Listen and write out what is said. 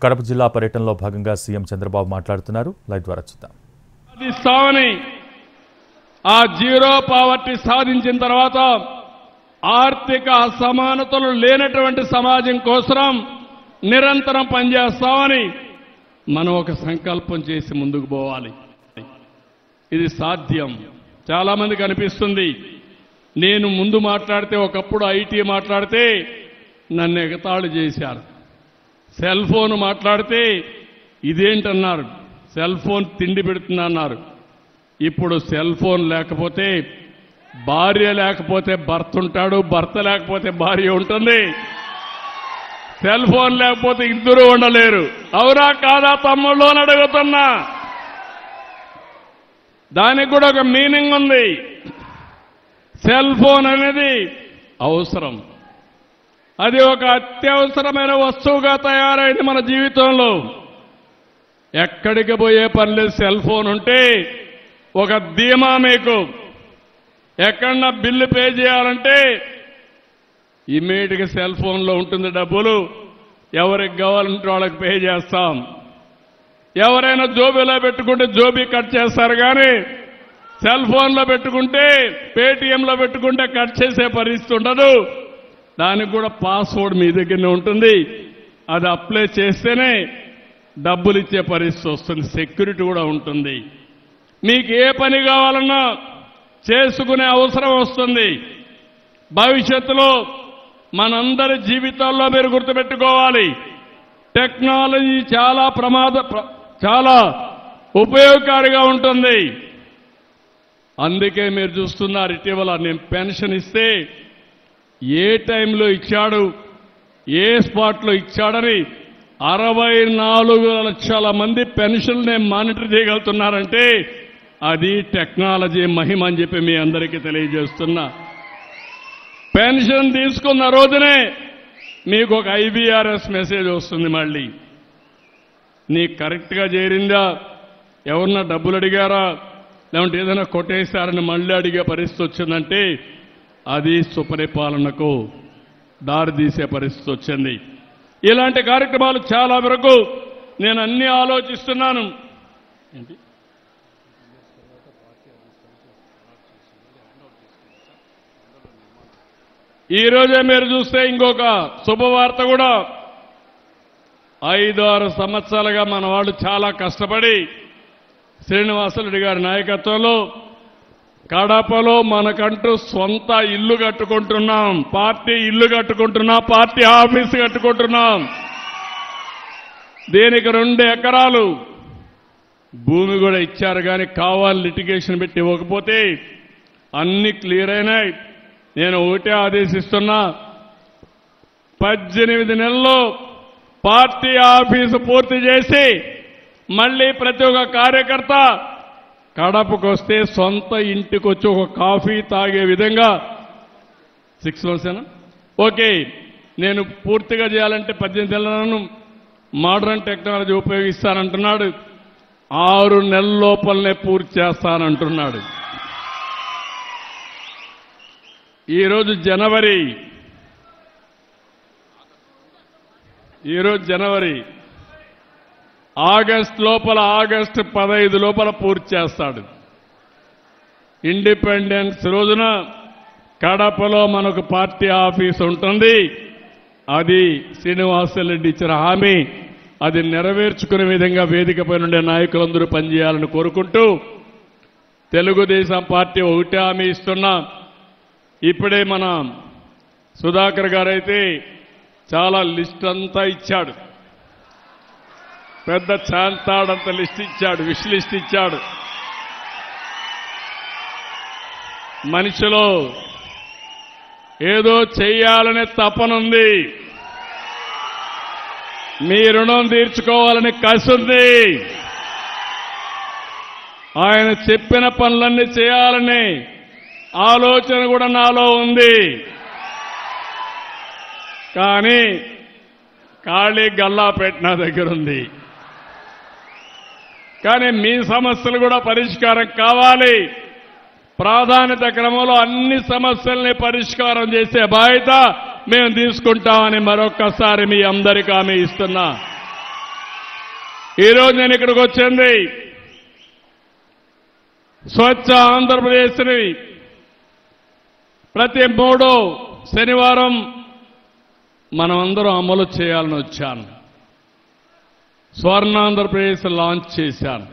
కడప జిల్లా పర్యటనలో భాగంగా సీఎం చంద్రబాబు మాట్లాడుతున్నారు. లైవ్ ద్వారా చూద్దాం. ఆ జీరో పావర్టీ సాధించిన తర్వాత ఆర్థిక అసమానతలు లేనటువంటి సమాజం కోసం నిరంతరం పనిచేస్తామని మనం ఒక సంకల్పం చేసి ముందుకు పోవాలి. ఇది సాధ్యం. చాలా మందికి అనిపిస్తుంది నేను ముందు మాట్లాడితే, ఒకప్పుడు ఐటీ మాట్లాడితే నన్ను ఎగతాళి చేశారు. సెల్ ఫోన్ మాట్లాడితే ఇదేంటన్నారు, సెల్ ఫోన్ తిండి పెడుతున్నా అన్నారు. ఇప్పుడు సెల్ ఫోన్ లేకపోతే భార్య లేకపోతే భర్త ఉంటాడు, భర్త లేకపోతే భార్య ఉంటుంది. సెల్ ఫోన్ లేకపోతే ఇద్దరు ఉండలేరు. అవునా కాదా తమ్ముళ్ళు అని అడుగుతున్నా. దానికి కూడా ఒక మీనింగ్ ఉంది. సెల్ ఫోన్ అనేది అవసరం. అది ఒక అత్యవసరమైన వస్తువుగా తయారైంది మన జీవితంలో. ఎక్కడికి పోయే పని లేదు. సెల్ ఫోన్ ఉంటే ఒక ధీమా మీకు. ఎక్కడన్నా బిల్లు పే చేయాలంటే ఇమ్మీడియట్గా సెల్ ఫోన్లో ఉంటుంది డబ్బులు. ఎవరికి కావాలంటే వాళ్ళకి పే చేస్తాం. ఎవరైనా జోబీలో పెట్టుకుంటే జోబీ కట్ చేస్తారు, కానీ సెల్ ఫోన్లో పెట్టుకుంటే, పేటీఎంలో పెట్టుకుంటే కట్ చేసే పరిస్థితి ఉండదు. దానికి కూడా పాస్వర్డ్ మీ దగ్గరనే ఉంటుంది. అది అప్లై చేస్తేనే డబ్బులు ఇచ్చే పరిస్థితి వస్తుంది. సెక్యూరిటీ కూడా ఉంటుంది. మీకు ఏ పని కావాలన్నా చేసుకునే అవసరం వస్తుంది. భవిష్యత్తులో మనందరి జీవితాల్లో మీరు గుర్తుపెట్టుకోవాలి, టెక్నాలజీ చాలా ఉపయోగకారిగా ఉంటుంది. అందుకే మీరు చూస్తున్నారు, ఇటీవల నేను పెన్షన్ ఇస్తే ఏ టైంలో ఇచ్చాడు, ఏ స్పాట్లో ఇచ్చాడని 64 లక్షల మంది పెన్షన్ నేను మానిటర్ చేయగలుగుతున్నారంటే అది టెక్నాలజీ మహిమ అని చెప్పి మీ అందరికీ తెలియజేస్తున్నా. పెన్షన్ తీసుకున్న రోజునే మీకు ఒక ఐబీఆర్ఎస్ మెసేజ్ వస్తుంది. మళ్ళీ నీకు కరెక్ట్గా చేరిందా, ఎవరన్నా డబ్బులు అడిగారా, లేదంటే ఏదైనా కొట్టేశారని మళ్ళీ అడిగే పరిస్థితి వచ్చిందంటే అది సుపరిపాలనకు దారితీసే పరిస్థితి వచ్చింది. ఇలాంటి కార్యక్రమాలు చాలా వరకు నేను అన్ని ఆలోచిస్తున్నాను. ఏంటి ఈరోజే మీరు చూస్తే ఇంకొక శుభవార్త కూడా, 5-6 సంవత్సరాలుగా మన వాళ్ళు చాలా కష్టపడి శ్రీనివాసరెడ్డి గారి నాయకత్వంలో కడపలో మనకంటూ సొంత ఇల్లు కట్టుకుంటున్నాం. పార్టీ ఇల్లు కట్టుకుంటున్నాం, పార్టీ ఆఫీసు కట్టుకుంటున్నాం. దీనికి 2 ఎకరాలు భూమి కూడా ఇచ్చారు, కానీ కావాలి లిటిగేషన్ పెట్టి ఇవ్వకపోతే అన్ని క్లియర్ అయినాయి. నేను ఒకటే ఆదేశిస్తున్నా, 18 నెలల్లో పార్టీ ఆఫీసు పూర్తి చేసి మళ్ళీ ప్రతి ఒక్క కార్యకర్త కడపకు వస్తే సొంత ఇంటికి వచ్చి ఒక కాఫీ తాగే విధంగా 6 months ఓకే. నేను పూర్తిగా చేయాలంటే 18 నెలలను మోడర్న్ టెక్నాలజీ ఉపయోగిస్తానంటున్నాడు. 6 నెలల లోపలనే పూర్తి చేస్తానంటున్నాడు. ఈరోజు జనవరి, ఆగస్టు 15 లోపల పూర్తి చేస్తాడు. ఇండిపెండెన్స్ రోజున కడపలో మనకు పార్టీ ఆఫీస్ ఉంటుంది. అది శ్రీనివాసరెడ్డి ఇచ్చిన హామీ. అది నెరవేర్చుకునే విధంగా వేదికపై నుండే నాయకులందరూ పనిచేయాలని కోరుకుంటూ, తెలుగుదేశం పార్టీ ఒకటే హామీ ఇస్తున్నా. ఇప్పుడే మన సుధాకర్ గారైతే చాలా లిస్ట్ అంతా ఇచ్చాడు. పెద్ద చాంతాడంత లిస్ట్ ఇచ్చాడు, విష్ లిస్ట్ ఇచ్చాడు. మనిషిలో ఏదో చెయ్యాలనే తపనుంది, మీ రుణం తీర్చుకోవాలని కసి ఉంది. ఆయన చెప్పిన పనులన్నీ చేయాలని ఆలోచన కూడా నాలో ఉంది. కానీ ఖాళీ గల్లాపేట నా దగ్గర ఉంది. కానీ మీ సమస్యలు కూడా పరిష్కారం కావాలి. ప్రాధాన్యత క్రమంలో అన్ని సమస్యల్ని పరిష్కారం చేసే బాధ్యత మేము తీసుకుంటామని మరొక్కసారి మీ అందరికీ హామీ ఇస్తున్నా. ఈరోజు నేను ఇక్కడికి వచ్చింది స్వచ్ఛ ఆంధ్రప్రదేశ్ని ప్రతి 3వ శనివారం మనమందరం అమలు చేయాలని వచ్చాను. స్వర్ణాంధ్రప్రదేశ్ లాంచ్ చేశాను.